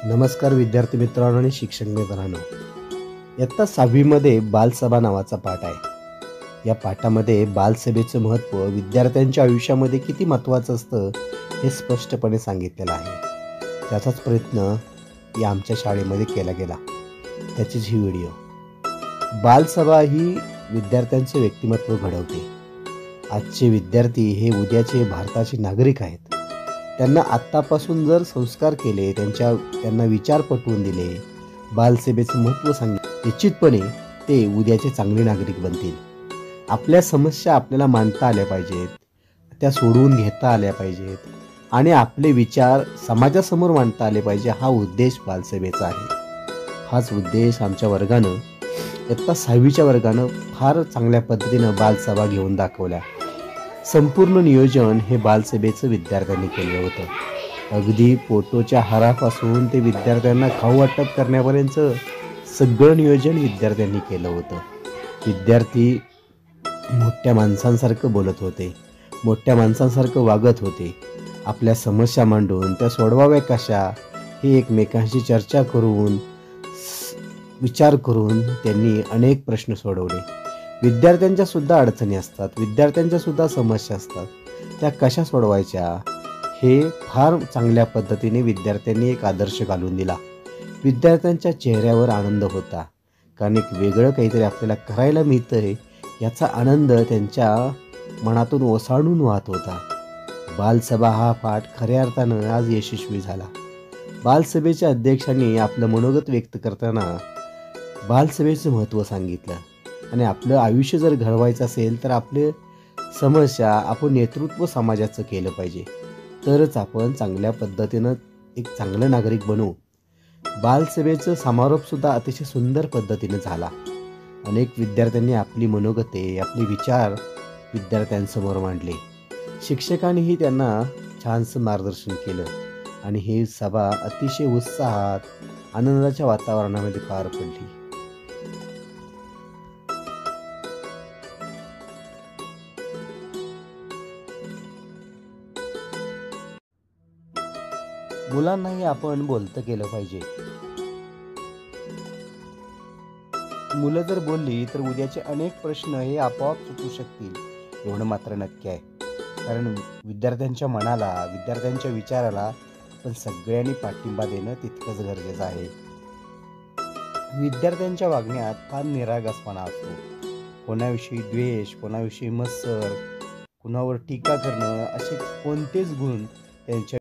नमस्कार विद्यार्थी मित्रांनो आणि शिक्षक मित्रांनो. इयत्ता 6वी मध्ये बालसभा नावाचा पाठ आहे. या पाठामध्ये बालसभेचं महत्त्व विद्यार्थ्यांच्या आयुष्यामध्ये किती महत्त्वाचं असतं हे स्पष्टपणे सांगितलेलं आहे. त्याचाच प्रयत्न या आमच्या शाळेमध्ये केला गेला. त्याचीच ही व्हिडिओ. बालसभा ही विद्यार्थ्यांचे व्यक्तिमत्व घडवते. आजचे विद्यार्थी हे उद्याचे भारताचे नागरिक आहेत. त्यांना आत्तापासून जर संस्कार केले, त्यांना विचार पटवून दिले, बालसभेचं महत्त्व सांगितले, निश्चितपणे ते उद्याचे चांगले नागरिक बनतील. आपल्या समस्या आपल्याला मांडता आल्या पाहिजेत, त्या सोडवून घेता आल्या पाहिजेत आणि आपले विचार समाजासमोर मांडता आले पाहिजे. हा उद्देश बालसभेचा आहे. हाच उद्देश आमच्या वर्गानं इयत्ता 6वीच्या वर्गानं फार चांगल्या पद्धतीनं बालसभा घेऊन दाखवल्या. संपूर्ण नियोजन हे बालसभेचं विद्यार्थ्यांनी केलं होतं. अगदी फोटोच्या हारापासून ते विद्यार्थ्यांना खाऊ वाटप करण्यापर्यंत सगळं नियोजन विद्यार्थ्यांनी केलं होतं. विद्यार्थी मोठ्या माणसांसारखं बोलत होते, मोठ्या माणसांसारखं वागत होते. आपल्या समस्या मांडून त्या सोडवाव्या कशा हे एकमेकांशी चर्चा करून विचार करून त्यांनी अनेक प्रश्न सोडवले. विद्यार्थ्यांच्या सुद्धा अडचणी असतात, विद्यार्थ्यांच्या सुद्धा समस्या असतात. त्या कशा सोडवायच्या हे फार चांगल्या पद्धतीने विद्यार्थ्यांनी एक आदर्श घालून दिला. विद्यार्थ्यांच्या चेहऱ्यावर आनंद होता, कारण एक वेगळं काहीतरी आपल्याला करायला मिळतंय याचा आनंद त्यांच्या मनातून ओसाडून वाहत होता. बालसभा हा पाठ खऱ्या अर्थानं आज यशस्वी झाला. बालसभेच्या अध्यक्षांनी आपलं मनोगत व्यक्त करताना बालसभेचं महत्त्व सांगितलं आणि आपलं आयुष्य जर घडवायचं असेल तर आपले समस्या आपण नेतृत्व समाजाचं केलं पाहिजे, तरच आपण चांगल्या पद्धतीनं एक चांगलं नागरिक बनू. बालसभेचं समारोपसुद्धा अतिशय सुंदर पद्धतीनं झाला. अनेक विद्यार्थ्यांनी आपली मनोगते, आपले विचार विद्यार्थ्यांसमोर मांडले. शिक्षकांनीही त्यांना छानसं मार्गदर्शन केलं आणि ही सभा अतिशय उत्साहात, आनंदाच्या वातावरणामध्ये पार पडली. मुलांनाही आपण बोलतं केलं पाहिजे. मुलं जर बोलली तर उद्याचे अनेक प्रश्न हे आपोआप सुटू शकतील, एवढं मात्र नक्की आहे. कारण विद्यार्थ्यांच्या मनाला, विद्यार्थ्यांच्या विचाराला आपण सगळ्यांनी पाठिंबा देणं तितकंच गरजेचं आहे. विद्यार्थ्यांच्या वागण्यात फार निरागसपणा असतो. कोणाविषयी द्वेष, कोणाविषयी मत्सर, कुणावर टीका करणं असे कोणतेच गुण त्यांच्या